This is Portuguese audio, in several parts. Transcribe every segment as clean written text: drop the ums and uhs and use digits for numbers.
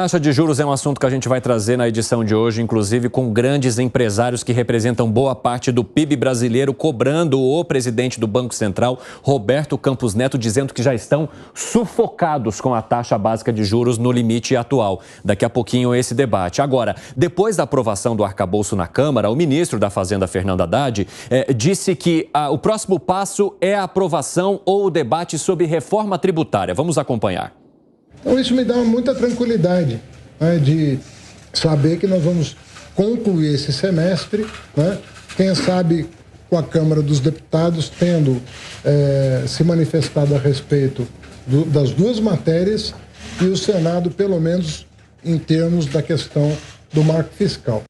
taxa de juros é um assunto que a gente vai trazer na edição de hoje, inclusive com grandes empresários que representam boa parte do PIB brasileiro, cobrando o presidente do Banco Central, Roberto Campos Neto, dizendo que já estão sufocados com a taxa básica de juros no limite atual. Daqui a pouquinho esse debate. Agora, depois da aprovação do arcabouço na Câmara, o ministro da Fazenda, Fernando Haddad, disse que o próximo passo é a aprovação ou o debate sobre reforma tributária. Vamos acompanhar. Então isso me dá muita tranquilidade, né, de saber que nós vamos concluir esse semestre, né, quem sabe com a Câmara dos Deputados tendo se manifestado a respeito das duas matérias e o Senado, pelo menos em termos da questão do marco fiscal.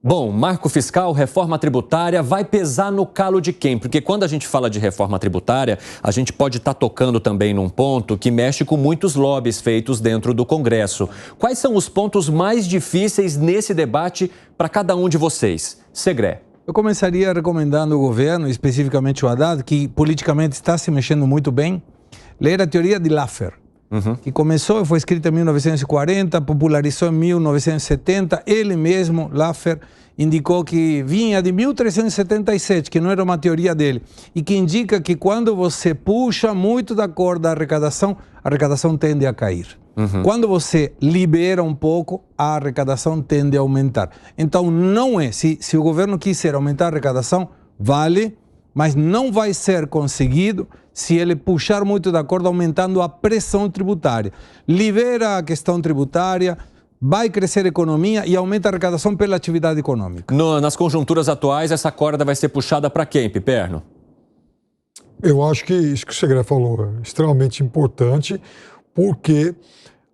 Bom, marco fiscal, reforma tributária, vai pesar no calo de quem? Porque quando a gente fala de reforma tributária, a gente pode estar tocando também num ponto que mexe com muitos lobbies feitos dentro do Congresso. Quais são os pontos mais difíceis nesse debate para cada um de vocês? Segré. Eu começaria recomendando ao governo, especificamente o Haddad, que politicamente está se mexendo muito bem, ler a teoria de Laffer. Que começou e foi escrita em 1940, popularizou em 1970. Ele mesmo, Laffer, indicou que vinha de 1377, que não era uma teoria dele, e que indica que quando você puxa muito da corda a arrecadação tende a cair. Quando você libera um pouco, a arrecadação tende a aumentar. Então, não é, se o governo quiser aumentar a arrecadação, vale, mas não vai ser conseguido se ele puxar muito da corda, aumentando a pressão tributária. Libera a questão tributária, vai crescer a economia e aumenta a arrecadação pela atividade econômica. Nas conjunturas atuais, essa corda vai ser puxada para quem, Piperno? Eu acho que isso que o Segré falou é extremamente importante, porque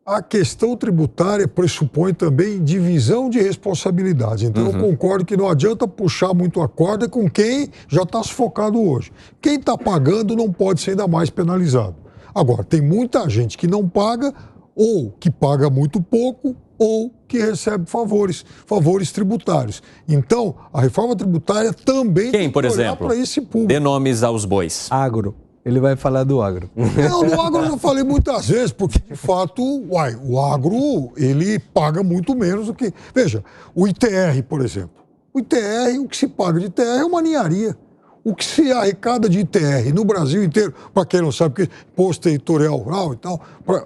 a questão tributária pressupõe também divisão de responsabilidades. Então, eu concordo que não adianta puxar muito a corda com quem já está sufocado hoje. Quem está pagando não pode ser ainda mais penalizado. Agora, tem muita gente que não paga, ou que paga muito pouco, ou que recebe favores tributários. Então, a reforma tributária também tem que olhar para esse público. Dê nomes aos bois. Agro. Ele vai falar do agro. Não, do agro eu já falei muitas vezes, porque de fato, o agro, ele paga muito menos do que... Veja, o ITR, por exemplo. O ITR, o que se paga de ITR é uma ninharia. O que se arrecada de ITR no Brasil inteiro, para quem não sabe, porque imposto territorial rural e tal,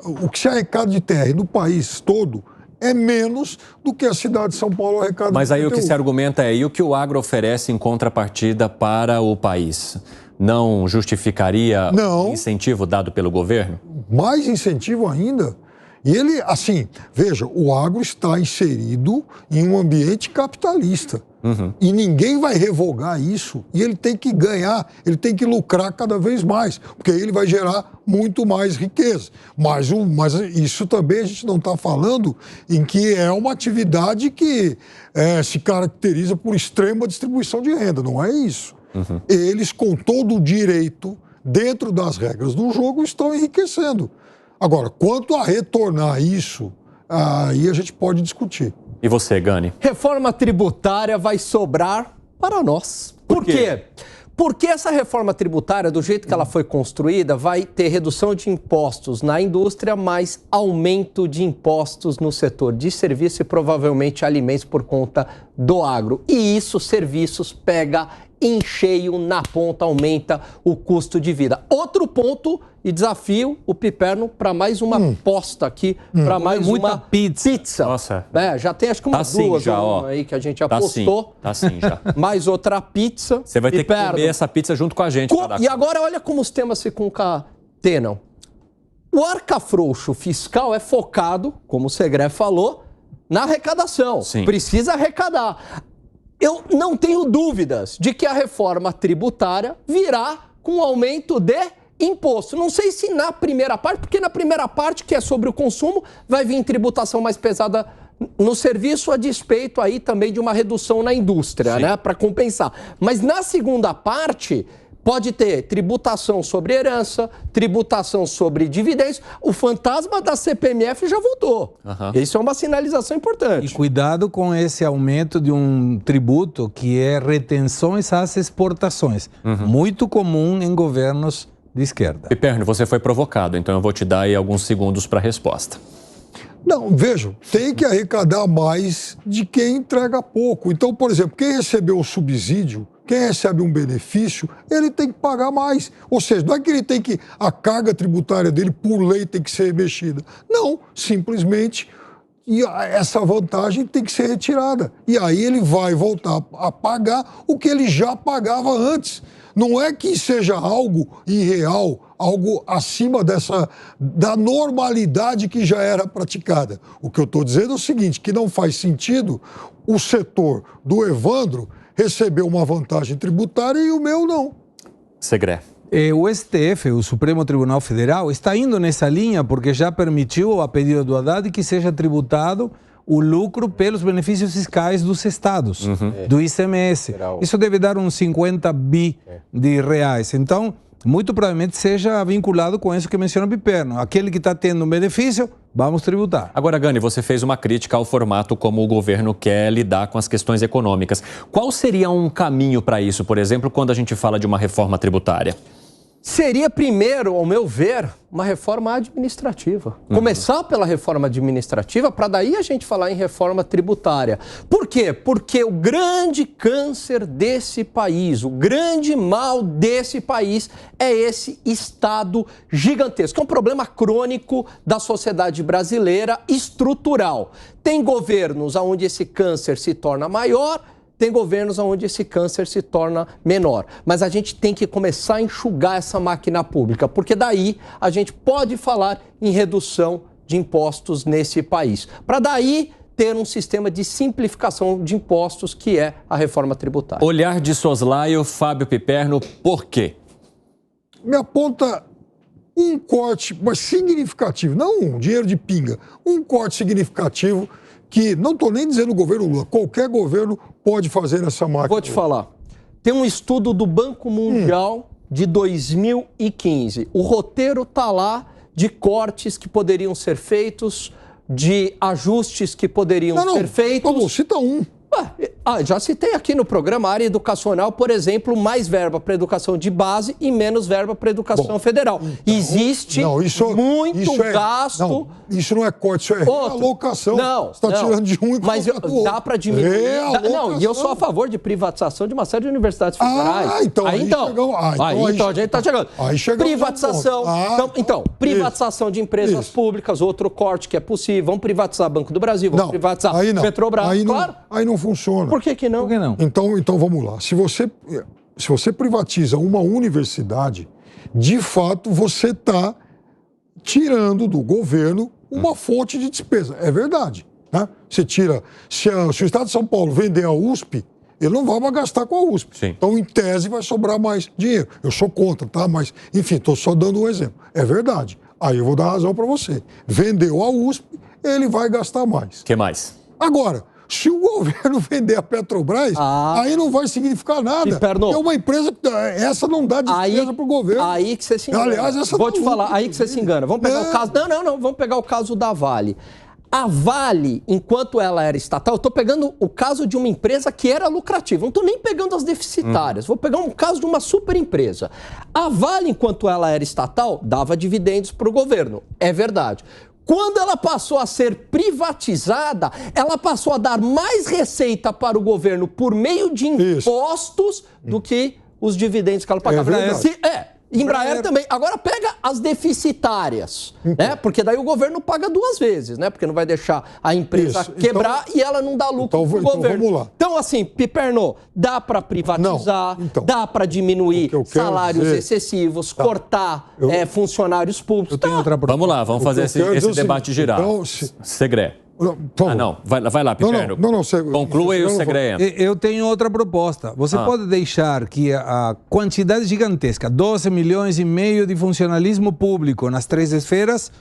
o que se arrecada de ITR no país todo é menos do que a cidade de São Paulo arrecada. Mas aí o que se argumenta é, e o que o agro oferece em contrapartida para o país? Não justificaria o incentivo dado pelo governo? Mais incentivo ainda. E ele, assim, veja, o agro está inserido em um ambiente capitalista. E ninguém vai revogar isso. E ele tem que ganhar, ele tem que lucrar cada vez mais, porque aí ele vai gerar muito mais riqueza. Mas isso também a gente não está falando em que é uma atividade que se caracteriza por extrema distribuição de renda. Não é isso. Eles, com todo o direito, dentro das regras do jogo, estão enriquecendo. Agora, quanto a retornar isso, aí a gente pode discutir. E você, Gani? Reforma tributária vai sobrar para nós. Por quê? Porque essa reforma tributária, do jeito que ela foi construída, vai ter redução de impostos na indústria, mas aumento de impostos no setor de serviço e provavelmente alimentos por conta do agro. E isso, serviços, pega em cheio na ponta, aumenta o custo de vida. Outro ponto e desafio, o Piperno, para mais uma aposta aqui, para mais uma pizza. Nossa. Já tem acho que umas duas aí que a gente apostou. Tá sim já. Mais outra pizza. Você vai ter que comer essa pizza junto com a gente. E agora olha como os temas se concatenam. O arcafrouxo fiscal é focado, como o Segré falou, na arrecadação. Sim. Precisa arrecadar. Eu não tenho dúvidas de que a reforma tributária virá com aumento de imposto. Não sei se na primeira parte, porque na primeira parte, que é sobre o consumo, vai vir tributação mais pesada no serviço, a despeito aí também de uma redução na indústria, né, para compensar. Mas na segunda parte, pode ter tributação sobre herança, tributação sobre dividendos. O fantasma da CPMF já voltou. Isso é uma sinalização importante. E cuidado com esse aumento de um tributo que é retenções às exportações. Muito comum em governos de esquerda. Piperno, você foi provocado, então eu vou te dar aí alguns segundos para a resposta. Não, vejam, tem que arrecadar mais de quem entrega pouco. Então, por exemplo, quem recebeu o subsídio, quem recebe um benefício, ele tem que pagar mais. Ou seja, não é que ele tem que, a carga tributária dele, por lei, tem que ser mexida. Não, simplesmente essa vantagem tem que ser retirada. E aí ele vai voltar a pagar o que ele já pagava antes. Não é que seja algo irreal, algo acima da normalidade que já era praticada. O que eu estou dizendo é o seguinte, que não faz sentido o setor do Evandro receber uma vantagem tributária e o meu não. Segré. O STF, o Supremo Tribunal Federal, está indo nessa linha porque já permitiu, a pedido do Haddad, que seja tributado o lucro pelos benefícios fiscais dos estados, do ICMS. Isso deve dar uns 50 bi de reais. Então, muito provavelmente seja vinculado com isso que menciona o Piperno. Aquele que está tendo um benefício, vamos tributar. Agora, Gani, você fez uma crítica ao formato como o governo quer lidar com as questões econômicas. Qual seria um caminho para isso, por exemplo, quando a gente fala de uma reforma tributária? Seria primeiro, ao meu ver, uma reforma administrativa. Começar pela reforma administrativa, para daí a gente falar em reforma tributária. Por quê? Porque o grande câncer desse país, o grande mal desse país é esse Estado gigantesco. É um problema crônico da sociedade brasileira, estrutural. Tem governos onde esse câncer se torna maior, tem governos onde esse câncer se torna menor. Mas a gente tem que começar a enxugar essa máquina pública, porque daí a gente pode falar em redução de impostos nesse país. Para daí ter um sistema de simplificação de impostos, que é a reforma tributária. Olhar de soslaio, Fábio Piperno, por quê? Me aponta um corte, mas significativo, não um dinheiro de pinga, um corte significativo que, não estou nem dizendo o governo Lula, qualquer governo pode fazer nessa máquina. Vou te falar. Tem um estudo do Banco Mundial de 2015. O roteiro está lá de cortes que poderiam ser feitos, de ajustes que poderiam ser feitos. Tá bom, cita um. Já citei aqui no programa, área educacional, por exemplo, mais verba para educação de base e menos verba para educação federal. Então, existe muito gasto. Não, isso não é corte, isso é realocação. Não, você está tirando de um e mas dá para diminuir. Não, e eu sou a favor de privatização de uma série de universidades federais. Então a gente está chegando. Privatização. Privatização de empresas públicas, outro corte que é possível. Vamos privatizar Banco do Brasil, vamos privatizar Petrobras. Claro. Aí não funciona. Por que não? Por que não? Então vamos lá. Se você privatiza uma universidade, de fato você está tirando do governo uma fonte de despesa. É verdade. Né? Você tira. Se o Estado de São Paulo vender a USP, ele não vai mais gastar com a USP. Sim. Então, em tese, vai sobrar mais dinheiro. Eu sou contra, tá? Mas, enfim, estou só dando um exemplo. É verdade. Aí eu vou dar razão para você. Vendeu a USP, ele vai gastar mais. O que mais? Agora, se o governo vender a Petrobras, aí não vai significar nada. Piperno, é uma empresa que essa não dá despesa para o governo. Aí que você se engana. Aliás, essa vou te falar, aí que você se engana. Vamos pegar o caso. Não, vamos pegar o caso da Vale. A Vale, enquanto ela era estatal, eu estou pegando o caso de uma empresa que era lucrativa. Não estou nem pegando as deficitárias. Vou pegar um caso de uma super empresa. A Vale, enquanto ela era estatal, dava dividendos para o governo. É verdade. Quando ela passou a ser privatizada, ela passou a dar mais receita para o governo por meio de impostos do que os dividendos que ela pagava. Embraer também. Agora pega as deficitárias, né? Porque daí o governo paga duas vezes, né? Porque não vai deixar a empresa quebrar e ela não dá lucro pro governo. Vamos lá. Então, assim, Piperno, dá para privatizar, dá para diminuir salários excessivos, cortar funcionários públicos. Vamos lá, vamos fazer esse debate girar. Segré. Vai lá, Piperno. Conclua e o Segré entra. Eu tenho outra proposta. Você pode deixar que a quantidade gigantesca, 12 milhões e meio de funcionalismo público nas três esferas,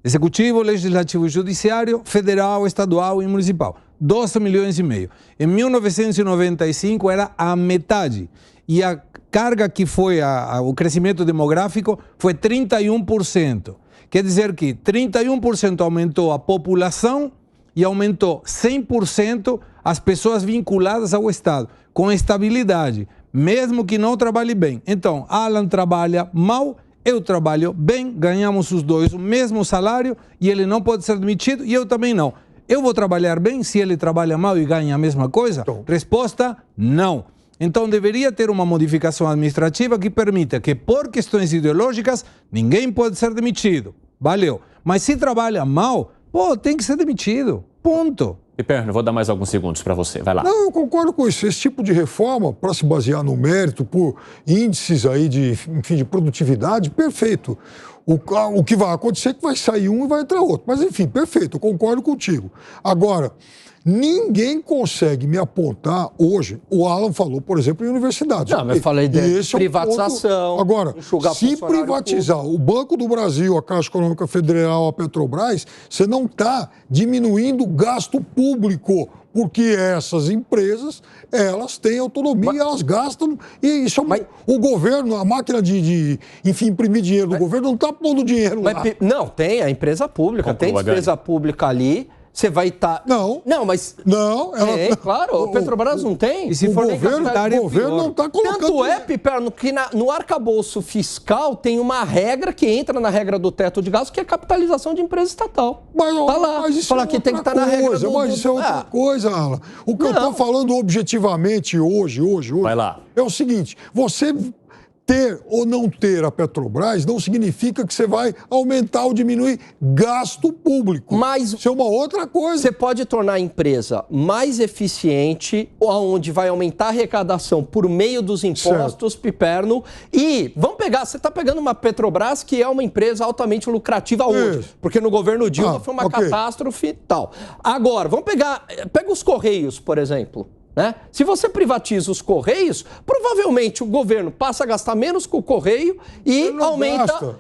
executivo, legislativo e judiciário, federal, estadual e municipal. 12 milhões e meio. Em 1995 era a metade. E a carga que foi o crescimento demográfico foi 31%. Quer dizer que 31% aumentou a população e aumentou 100% as pessoas vinculadas ao Estado, com estabilidade, mesmo que não trabalhe bem. Então, Alan trabalha mal eu trabalho bem, ganhamos os dois o mesmo salário e ele não pode ser demitido e eu também não. Eu vou trabalhar bem se ele trabalha mal e ganha a mesma coisa? Resposta, não. Então deveria ter uma modificação administrativa que permita que por questões ideológicas ninguém pode ser demitido. Valeu. Mas se trabalha mal, pô, tem que ser demitido. Ponto. Piperno, vou dar mais alguns segundos para você. Vai lá. Não, eu concordo com isso. Esse tipo de reforma, para se basear no mérito, por índices aí de produtividade, perfeito. O que vai acontecer é que vai sair um e vai entrar outro. Mas, enfim, perfeito, eu concordo contigo. Agora, ninguém consegue me apontar hoje. O Alan falou, por exemplo, em universidades. Não, mas eu falei de privatização. Agora, se privatizar o Banco do Brasil, a Caixa Econômica Federal, a Petrobras, você não está diminuindo o gasto público, porque essas empresas, elas têm autonomia, elas gastam, e isso o governo, a máquina de imprimir dinheiro do governo não está pondo dinheiro lá. Não, tem a empresa pública, tem despesa pública ali. Você vai estar... Não, mas... Não, ela... claro, o Petrobras não tem. E se for o governo não está colocando... Tanto é, Piperno, que no arcabouço fiscal tem uma regra que entra na regra do teto de gastos, que é a capitalização de empresa estatal. Mas, tá lá. Mas isso fala que tem que estar na regra do... Mas isso é outra coisa, Alan. O que eu estou falando objetivamente hoje Vai lá. é o seguinte, você... Ter ou não ter a Petrobras não significa que você vai aumentar ou diminuir gasto público. Mas isso é uma outra coisa. Você pode tornar a empresa mais eficiente, onde vai aumentar a arrecadação por meio dos impostos, Piperno. E vamos pegar, você está pegando uma Petrobras que é uma empresa altamente lucrativa hoje. Porque no governo Dilma foi uma catástrofe e tal. Agora, pega os Correios, por exemplo. Né? Se você privatiza os Correios, provavelmente o governo passa a gastar menos com o Correio e aumenta.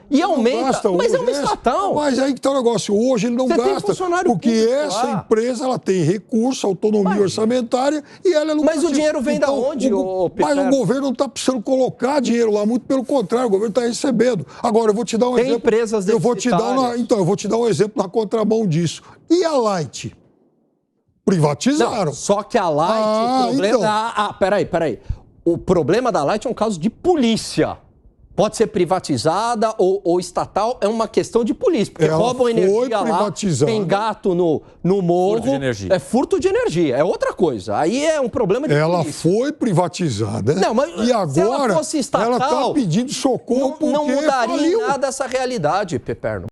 Mas é uma estatal. Mas aí que está o negócio. Hoje ele não gasta. Porque essa empresa ela tem recurso, autonomia orçamentária e ela é lucrativa. Mas o dinheiro vem da onde, Mas o governo não está precisando colocar dinheiro lá, muito pelo contrário, o governo está recebendo. Agora, eu vou te dar um exemplo. Tem empresas deficitárias. Eu vou te dar um exemplo na contramão disso. E a Light? Privatizaram. Não, só que a Light, o problema... Peraí. O problema da Light é um caso de polícia. Pode ser privatizada ou estatal, é uma questão de polícia. Porque roubam energia lá, tem gato no morro. Furto de energia. É furto de energia, é outra coisa. Aí é um problema de polícia. Ela foi privatizada. Não, mas e agora se ela fosse estatal, ela está pedindo socorro porque não mudaria faliu. nada essa realidade, Piperno.